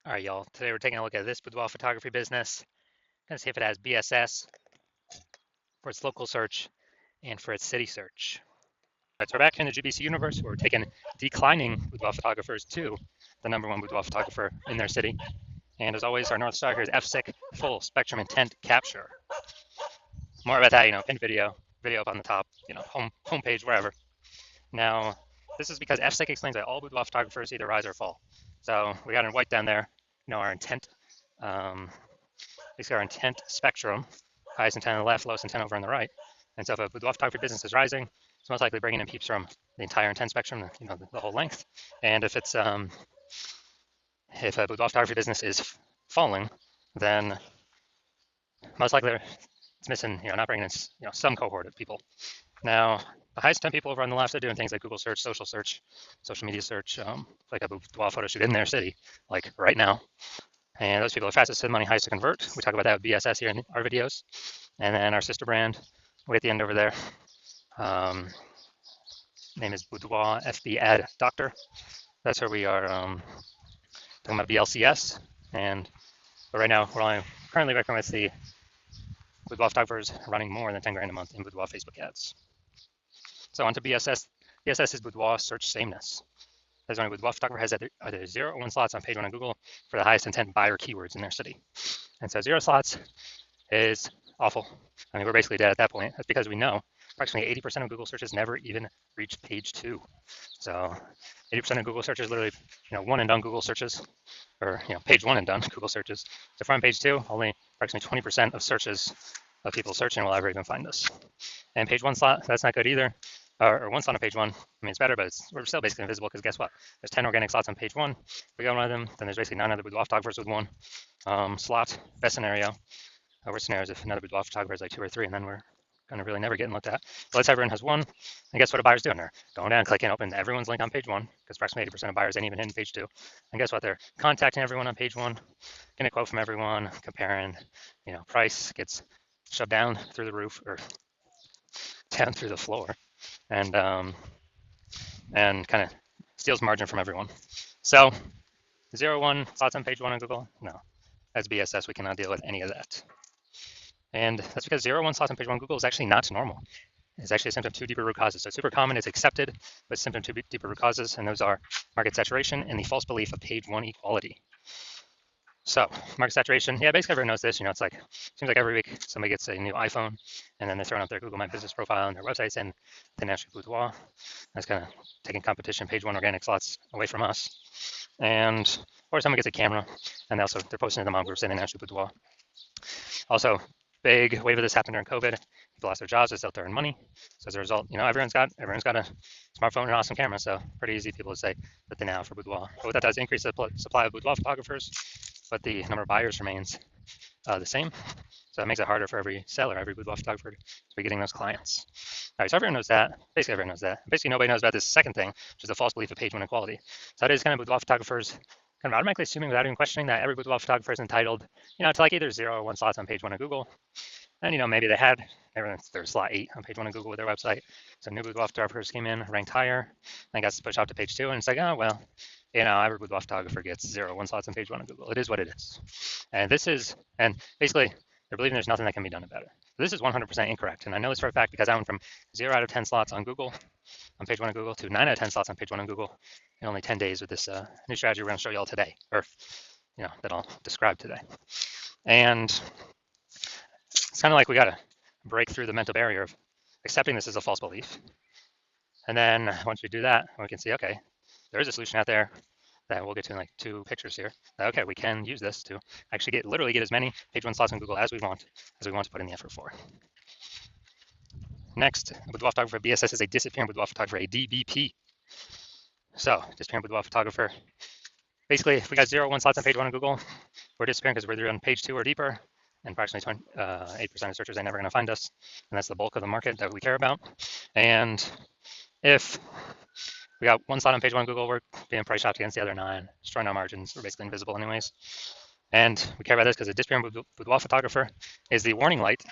All right, y'all. Today we're taking a look at this boudoir photography business. Gonna see if it has BSS for its local search and for its city search. All right, so we're back here in the GBC universe where we're taking declining boudoir photographers to the #1 boudoir photographer in their city. And as always, our North Star here is FSIC, full spectrum intent capture. More about that, pinned video up on the top, homepage, wherever. Now, this is because FSIC explains that all boudoir photographers either rise or fall. So we got in white down there, our intent. Basically our intent spectrum, highest intent on the left, lowest intent over on the right. And so if a boudoir photography business is rising, it's most likely bringing in peeps from the entire intent spectrum, the whole length. And if it's if a boudoir photography business is falling, then most likely it's missing, not bringing in, some cohort of people. Now, the highest intent people over on the left are doing things like Google search, social media search, like a boudoir photo shoot in their city, like right now. And those people are fastest to money, highest to convert. We talk about that with BSS here in our videos. And then our sister brand, way at the end over there, name is Boudoir FB Ad Doctor. That's where we are talking about BLCS. But right now, we're only currently working with the boudoir photographers running more than 10 grand a month in boudoir Facebook ads. So on to BSS. BSS is boudoir search sameness. As when a boudoir photographer has either 0 or 1 slots on page 1 on Google for the highest intent buyer keywords in their city. And so 0 slots is awful. I mean, we're basically dead at that point. That's because we know approximately 80% of Google searches never even reach page 2. So 80% of Google searches literally, one and done Google searches, or page 1 and done Google searches. So from page 2, only approximately 20% of searches of people searching will ever even find us. And page 1 slot, that's not good either. Or 1 slot on page 1. I mean, it's better, but we're still basically invisible because guess what? There's 10 organic slots on page 1. If we go on one of them, then there's basically 9 other boudoir photographers with 1 slot. Best scenario. Worst scenario is if another boudoir photographer is like 2 or 3, and then we're going to really never getting looked at. But let's say everyone has 1. And guess what a buyer's doing? They're going down, clicking, open everyone's link on page 1, because approximately 80% of buyers ain't even hitting page 2. And guess what? They're contacting everyone on page 1, getting a quote from everyone, comparing, price gets shoved down through the roof or down through the floor. And kind of steals margin from everyone. So 0, 1 slots on page 1 on Google, no, that's BSS. We cannot deal with any of that. And that's because 0, 1 slots on page 1 on Google is actually not normal. It's actually a symptom of 2 deeper root causes. So it's super common, it's accepted, but symptom 2 deeper root causes, and those are market saturation and the false belief of page 1 equality. So market saturation, yeah, basically everyone knows this. It's like, seems like every week somebody gets a new iPhone, and then they're throwing up their Google My Business profile and their website saying the National Boudoir. That's kind of taking competition, page 1 organic slots away from us. And or someone gets a camera, and they're posting to the mom group saying the National Boudoir. Also, big wave of this happened during COVID. People lost their jobs, it's out there in money. So as a result, everyone's got a smartphone and an awesome camera. So pretty easy people to say that they now for boudoir. But what that does increase the supply of boudoir photographers, but the number of buyers remains the same. So that makes it harder for every seller, every boudoir photographer to be getting those clients. All right, so everyone knows that. Basically, everyone knows that. Basically, nobody knows about this second thing, which is the false belief of page 1 equality. So that is kind of boudoir photographers kind of automatically assuming without even questioning that every boudoir photographer is entitled, to like either 0 or 1 slots on page 1 of Google. And, maybe they had their slot 8 on page 1 of Google with their website. So new boudoir photographers came in, ranked higher, and got pushed out to page 2. And it's like, oh, well, every boudoir photographer gets 0 or 1 slots on page 1 of Google. It is what it is. And basically, they're believing there's nothing that can be done about it. So this is 100% incorrect. And I know this for a fact because I went from 0 out of 10 slots on Google, on page 1 of Google, to 9 out of 10 slots on page 1 of Google in only 10 days with this new strategy we're going to show you all today, or, that I'll describe today. And it's kind of like we got to break through the mental barrier of accepting this as a false belief. And then once we do that, we can see, okay, there is a solution out there that we'll get to in like 2 pictures here. Okay, we can use this to actually literally get as many page 1 slots on Google as we want to put in the effort for. Next, boudoir photographer BSS is a disappearing boudoir photographer, a DBP. So disappearing boudoir photographer. Basically, if we got 0 or 1 slots on page 1 on Google, we're disappearing because we're either on page 2 or deeper. And approximately 8% of searchers are never going to find us. And that's the bulk of the market that we care about. And if we got 1 slot on page 1 on Google, we're being price shopped against the other 9, destroying our margins. We're basically invisible anyways. And we care about this because a disappearing boudoir photographer is the warning light.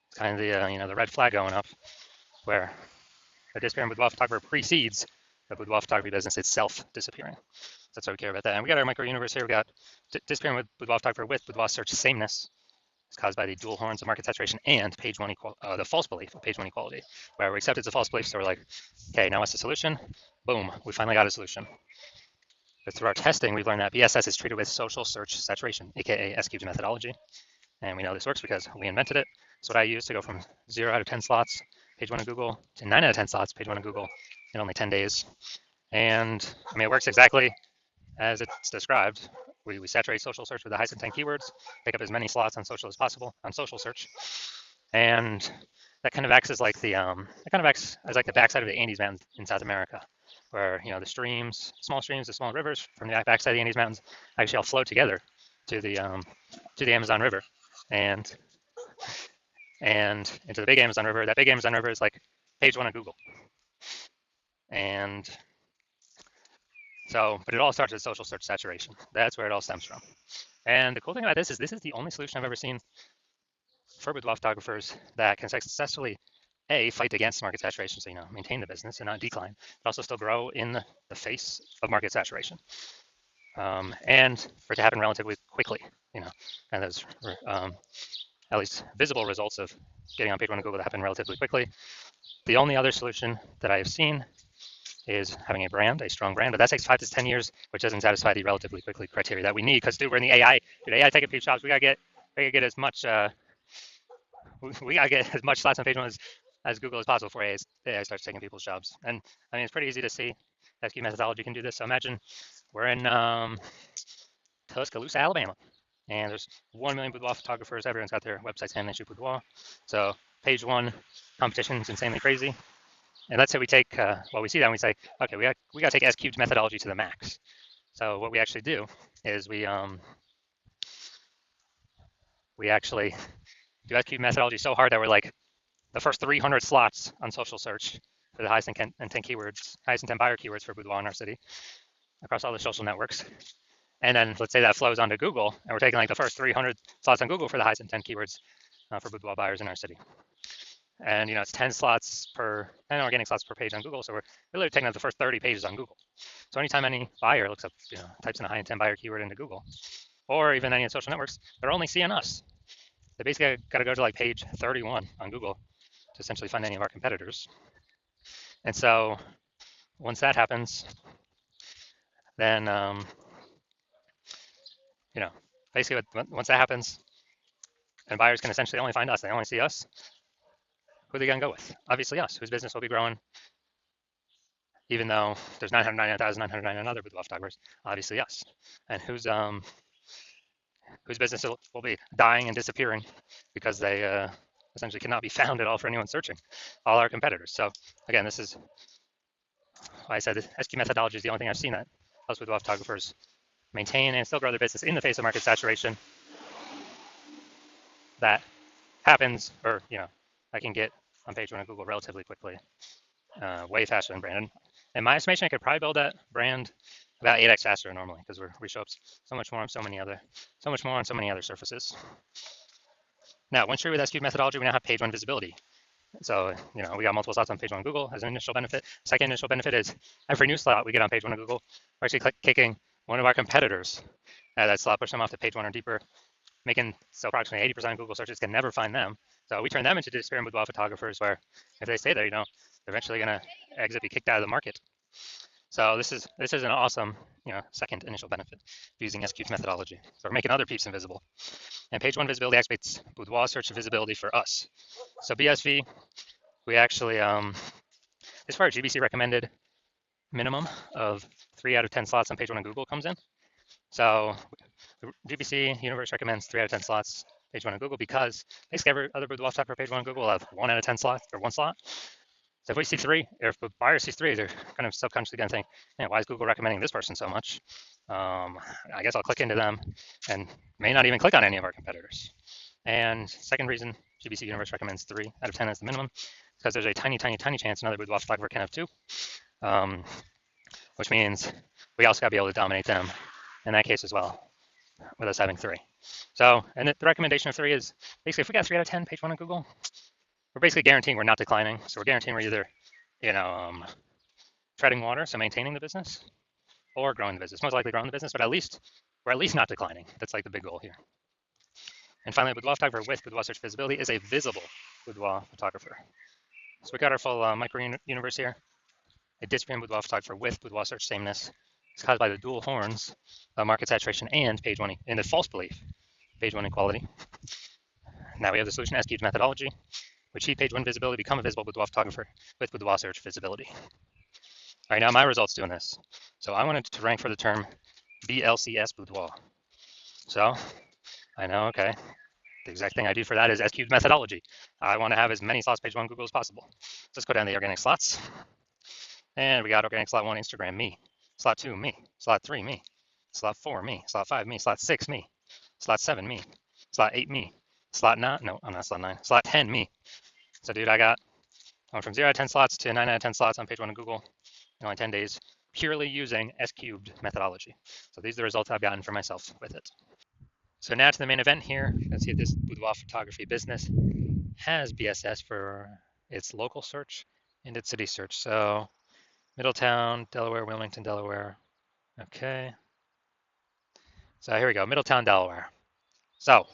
It's kind of the the red flag going up, where a disappearing boudoir photographer precedes the boudoir photography business itself disappearing. That's why we care about that. And we got our micro universe here. We got disappearing with boudoir photographer with boudoir search sameness is caused by the dual horns of market saturation and page one the false belief of page one equality, where we accept it's a false belief. So we're like, okay, now what's the solution? Boom, we finally got a solution. But through our testing, we've learned that BSS is treated with social search saturation, aka S-cubed methodology. And we know this works because we invented it. It's what I use to go from 0 out of 10 slots, page one of Google, to 9 out of 10 slots, page one of Google, in only 10 days. And I mean, it works exactly as it's described. We saturate social search with the highest intent keywords, pick up as many slots on social as possible on social search, and that kind of acts as like the backside of the Andes Mountains in South America, where the small streams, the small rivers from the backside of the Andes Mountains actually all flow together to the Amazon River, and into the big Amazon River. That big Amazon River is like page one of Google, and so, but it all starts with social search saturation. That's where it all stems from. And the cool thing about this is the only solution I've ever seen for boudoir photographers that can successfully fight against market saturation, so maintain the business and not decline, but also still grow in the face of market saturation, and for it to happen relatively quickly. And those at least visible results of getting on page one of Google to happen relatively quickly. The only other solution that I have seen is having a strong brand, but that takes 5 to 10 years, which doesn't satisfy the relatively quickly criteria that we need. Because dude, we're in the AI. Dude, AI taking peep shops. We gotta get as much. We gotta get as much slots on page one as Google as possible before AI starts taking people's jobs. And I mean, it's pretty easy to see that SQ methodology can do this. So imagine we're in Tuscaloosa, Alabama, and there's 1 million boudoir photographers. Everyone's got their websites and they shoot boudoir. So page one competition is insanely crazy. And let's say we take, we see that and we say, okay, we got to take S-cubed methodology to the max. So what we actually do is we actually do S-cubed methodology so hard that we're like the first 300 slots on social search for the highest intent keywords, highest intent buyer keywords for boudoir in our city across all the social networks. And then let's say that flows onto Google, and we're taking like the first 300 slots on Google for the highest intent keywords for boudoir buyers in our city. And it's 10 organic slots per page on Google. So we're really taking up the first 30 pages on Google. So anytime any buyer looks up, types in a high intent buyer keyword into Google, or even any social networks, they're only seeing us. They basically got to go to like page 31 on Google to essentially find any of our competitors. And so once that happens, then basically once that happens, and buyers can essentially only find us. They only see us. Who are they going to go with? Obviously us, whose business will be growing, even though there's 999,999 other boudoir photographers. Obviously us, and whose business will be dying and disappearing because they essentially cannot be found at all for anyone searching. All our competitors. So again, this is why I said the SQ methodology is the only thing I've seen that helps boudoir photographers maintain and still grow their business in the face of market saturation. That happens, or I can get on page one of Google relatively quickly, way faster than Brandon. In my estimation, I could probably build that brand about 8x faster normally because we show up so much more on so many other surfaces. Now, once you're with SQ methodology, we now have page one visibility. So we got multiple slots on page one of Google as an initial benefit. Second initial benefit is every new slot we get on page one of Google, we're actually kicking one of our competitors at that slot, push them off to page one or deeper, making so approximately 80% of Google searches can never find them. So we turn them into disappearing boudoir photographers, where if they stay there, they're eventually going to be kicked out of the market. So this is an awesome, second initial benefit of using S-cubed methodology. So we're making other peeps invisible. And page one visibility activates boudoir search visibility for us. So BSV, we actually, this is where our GBC recommended minimum of 3 out of 10 slots on page one on Google comes in. So the GBC universe recommends 3 out of 10 slots page one on Google because basically every other boudoir photographer page one on Google will have 1 out of 10 slots or 1 slot. So if we see 3, or if the buyer sees 3, they're kind of subconsciously going to think, why is Google recommending this person so much? I guess I'll click into them and may not even click on any of our competitors. And second reason GBC Universe recommends 3 out of 10 as the minimum, because there's a tiny, tiny, tiny chance another boudoir photographer can have 2, which means we also got to be able to dominate them in that case as well, with us having 3. So, and the recommendation of 3 is basically if we got 3 out of 10 page one on Google, we're basically guaranteeing we're not declining. So we're guaranteeing we're either, treading water, so maintaining the business, or growing the business. Most likely growing the business, but we're at least not declining. That's like the big goal here. And finally, boudoir photographer with boudoir search visibility is a visible boudoir photographer. So we got our full micro universe here. A disappearing boudoir photographer with boudoir search sameness is caused by the dual horns of market saturation and page one and the false belief, page one equality. Now we have the solution S-cubed methodology. We achieve page one visibility, become a visible boudoir photographer with boudoir search visibility. All right, now my results doing this. So I wanted to rank for the term BLCS boudoir. So I know, okay, the exact thing I do for that is S-cubed methodology. I want to have as many slots page one Google as possible. Let's go down the organic slots. And we got organic slot 1, Instagram, me. Slot 2, me. Slot 3, me. Slot 4, me. Slot 5, me. Slot 6, me. Slot 7, me. Slot 8, me. Slot 9, no, I'm not slot 9. Slot 10, me. So, dude, I went from 0 out of 10 slots to 9 out of 10 slots on page 1 of Google in only 10 days, purely using S-cubed methodology. So these are the results I've gotten for myself with it. So now to the main event here. Let's see if this boudoir photography business has BSS for its local search and its city search. So Middletown, Delaware, Wilmington, Delaware. Okay. So here we go, Middletown, Delaware. So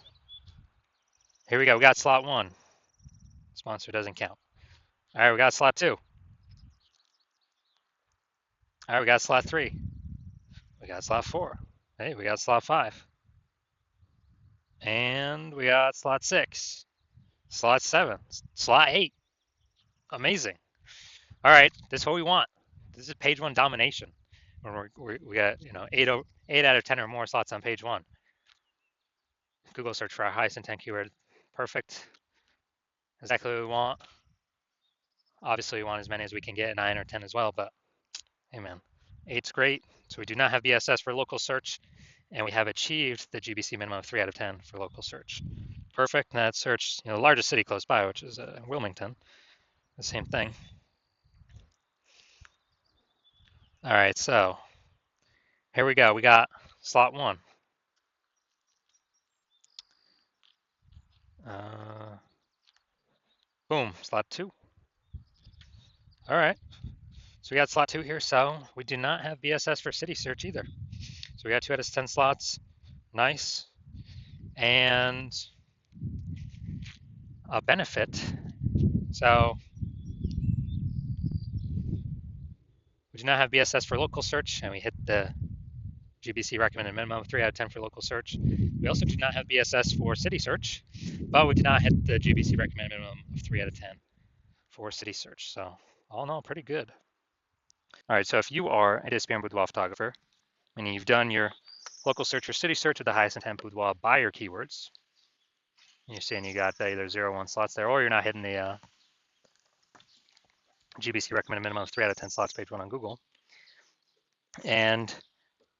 here we go. We got slot 1. Sponsor doesn't count. All right, we got slot 2. All right, we got slot 3. We got slot 4. Hey, we got slot 5. And we got slot 6. Slot 7. Slot 8. Amazing. All right, this is what we want. This is page 1 domination. When we got 8 out of 10 or more slots on page 1. Google search for our highest intent keyword. Perfect. Exactly what we want. Obviously, we want as many as we can get, 9 or 10 as well, but hey, man, 8's great. So we do not have BSS for local search, and we have achieved the GBC minimum of 3 out of 10 for local search. Perfect. And that search, the largest city close by, which is Wilmington, the same thing. All right, so here we go. We got slot 1. Boom, slot 2. All right. So we got slot 2 here. So we do not have BSS for city search either. So we got 2 out of 10 slots. Nice. And a benefit. So we do not have BSS for local search, and we hit the GBC recommended minimum of 3 out of 10 for local search. We also do not have BSS for city search, but we did not hit the GBC recommended minimum of 3 out of 10 for city search. So all in all, pretty good. All right, so if you are a disappearing boudoir photographer, meaning you've done your local search or city search with the highest intent boudoir buyer keywords, you're seeing you got either 0, 1 slots there, or you're not hitting the GBC recommended minimum of 3 out of 10 slots page 1 on Google, and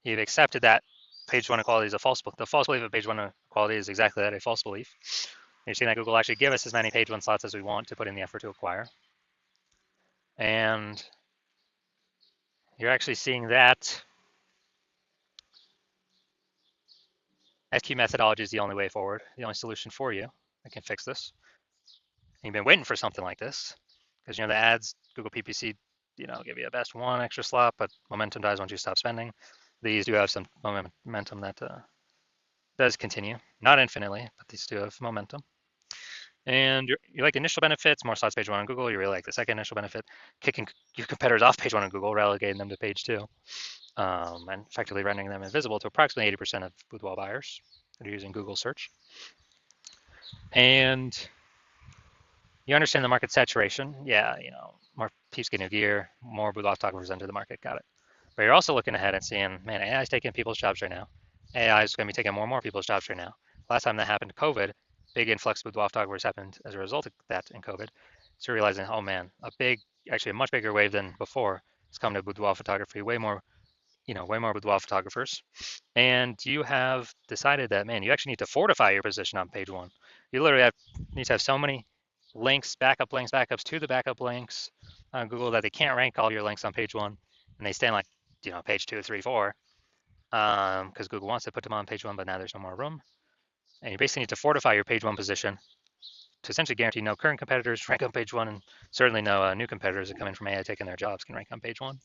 you've accepted that page 1 equality is a false belief. The false belief of page 1 equality is exactly that, a false belief. You're seeing that Google will actually give us as many page 1 slots as we want to put in the effort to acquire. And you're actually seeing that S-cubed methodology is the only way forward, the only solution for you that can fix this. And you've been waiting for something like this because the ads, Google PPC, give you a best 1 extra slot, but momentum dies once you stop spending. These do have some momentum that does continue, not infinitely, but these do have momentum. And you like the initial benefits, more slots page 1 on Google. You really like the second initial benefit, kicking your competitors off page 1 on Google, relegating them to page 2, and effectively rendering them invisible to approximately 80% of boudoir buyers that are using Google search. And you understand the market saturation. Yeah, more peeps getting new gear, more boudoir photographers enter the market, got it. But you're also looking ahead and seeing, man, AI is taking people's jobs right now. AI is going to be taking more and more people's jobs right now. Last time that happened, COVID, big influx of boudoir photographers happened as a result of that in COVID. So realizing, oh man, actually a much bigger wave than before has come to boudoir photography, way more boudoir photographers. And you have decided that, man, you actually need to fortify your position on page 1. You literally need to have so many links, backups to the backup links on Google that they can't rank all your links on page 1, and they stay on like page 2, 3, 4, because Google wants to put them on page 1, but now there's no more room. And you basically need to fortify your page 1 position to essentially guarantee no current competitors rank on page 1, and certainly no new competitors that come in from AI taking their jobs can rank on page 1.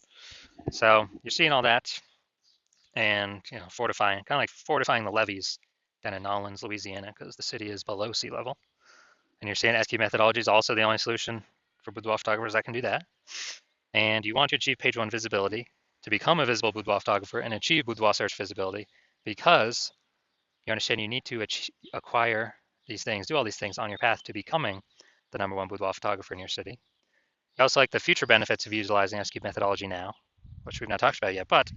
So you're seeing all that. and fortifying, kind of like fortifying the levees down in Nolens, Louisiana, because the city is below sea level. And you're saying SQ methodology is also the only solution for boudoir photographers that can do that. And you want to achieve page one visibility to become a visible boudoir photographer and achieve boudoir search visibility, because you understand you need to acquire these things, do all these things on your path to becoming the #1 boudoir photographer in your city. You also like the future benefits of utilizing SQ methodology now, which we've not talked about yet, but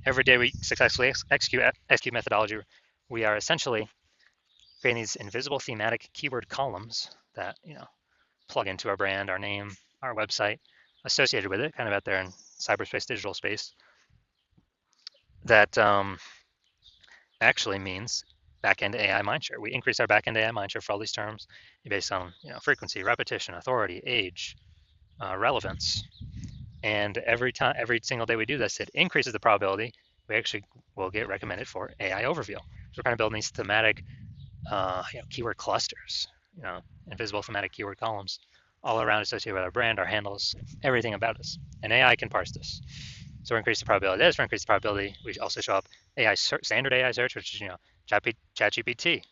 every day we successfully execute SQ methodology, we are essentially creating these invisible thematic keyword columns that plug into our brand, our name, our website, associated with it, kind of out there in cyberspace, digital space. That actually means backend AI mindshare. We increase our backend AI mindshare for all these terms based on frequency, repetition, authority, age, relevance. And every single day we do this, it increases the probability we actually will get recommended for AI overview. So we're kind of building these thematic keyword clusters, invisible thematic keyword columns all around associated with our brand, our handles, everything about us. And AI can parse this. So we're increasing the probability of this, we're increasing the probability we also show up AI search, standard AI search, which is ChatGPT,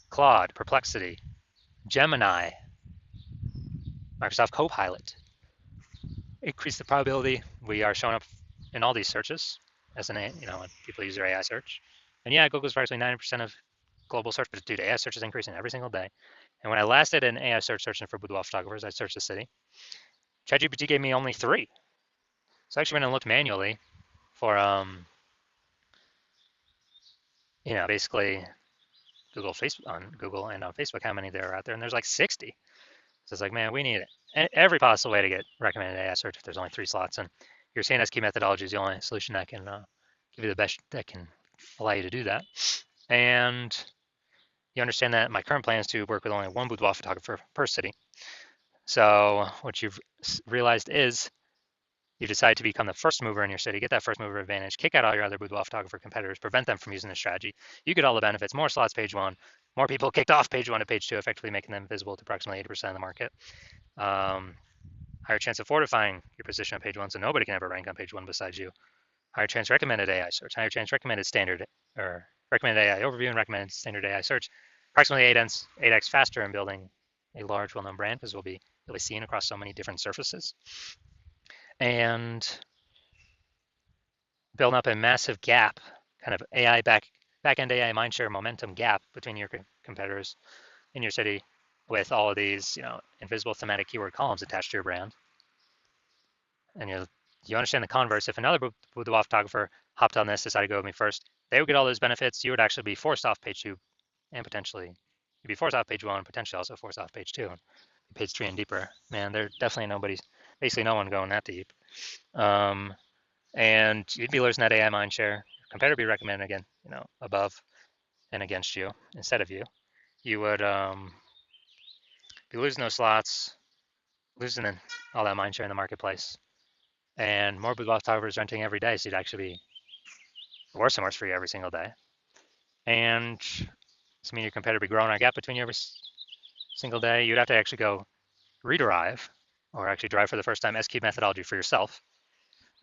Claude, Perplexity, Gemini, Microsoft Copilot. Increase the probability we are showing up in all these searches as when people use their AI search. And yeah, Google's approximately 90% of global search, but dude, AI search is increasing every single day. And when I last did an AI search searching for boudoir photographers, I searched the city. ChatGPT gave me only 3. So I actually went and looked manually for basically on Google and on Facebook, how many there are out there, and there's like 60. So it's like, man, we need every possible way to get recommended AI search if there's only 3 slots. And your CNSQ methodology is the only solution that can give you the best, that can allow you to do that. And you understand that my current plan is to work with only 1 boudoir photographer per city. So what you've realized is you decide to become the first mover in your city, get that first mover advantage, kick out all your other boudoir photographer competitors, prevent them from using this strategy. You get all the benefits, more slots page 1, more people kicked off page 1 to page 2, effectively making them visible to approximately 80% of the market. Higher chance of fortifying your position on page 1, so nobody can ever rank on page 1 besides you. Higher chance recommended AI search, higher chance recommended standard, or recommended AI overview and recommended standard AI search. Approximately 8x faster in building a large, well-known brand, because we'll be really seen across so many different surfaces. And building up a massive gap, kind of AI back-end AI mindshare momentum gap between your competitors in your city, with all of these, invisible thematic keyword columns attached to your brand. And you understand the converse. If another boudoir photographer hopped on this, decided to go with me first, they would get all those benefits. You would actually be forced off page 2, and potentially you'd be forced off page 1, potentially also forced off page 2, and page 3 and deeper. Man, there's definitely basically no one going that deep. And you'd be losing that AI mindshare. Competitor would be recommended again, above and against you instead of you. You would be losing those slots, losing all that mindshare in the marketplace, and more boudoir photographers renting every day. So you'd actually be worse and worse for you every single day. And this means your competitor would be growing a gap between you every single day. You'd have to actually go rederive, or actually drive for the first time SQ methodology for yourself.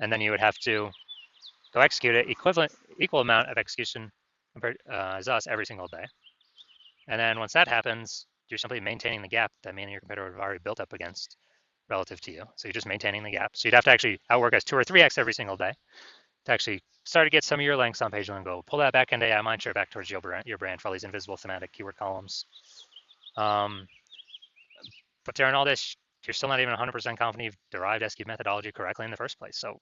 And then you would have to go execute it equal amount of execution as us every single day. And then once that happens, you're simply maintaining the gap that me and your competitor would have already built up against relative to you. So you're just maintaining the gap. So you'd have to actually outwork us 2 or 3x every single day to actually start to get some of your links on page 1 and go pull that back end AI mindshare back towards your brand for all these invisible thematic keyword columns. But during all this, you're still not even 100% confident you've derived SQ methodology correctly in the first place. So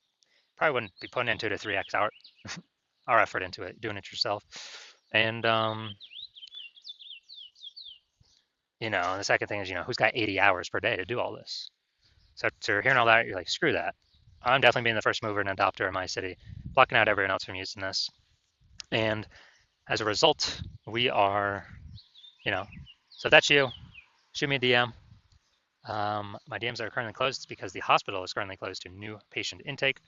probably wouldn't be putting in 2 to 3x our effort into it, doing it yourself. And the second thing is, who's got 80 hours per day to do all this? So after hearing all that, you're like, screw that. I'm definitely being the first mover and adopter in my city, blocking out everyone else from using this. And as a result, we are, so if that's you, shoot me a DM. My DMs are currently closed because the hospital is currently closed to new patient intake.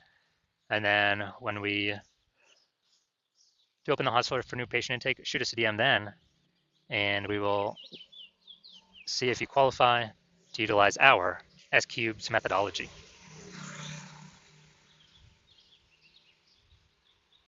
And then when we do open the hospital for new patient intake, shoot us a DM then, and we will see if you qualify to utilize our S-Cubes methodology.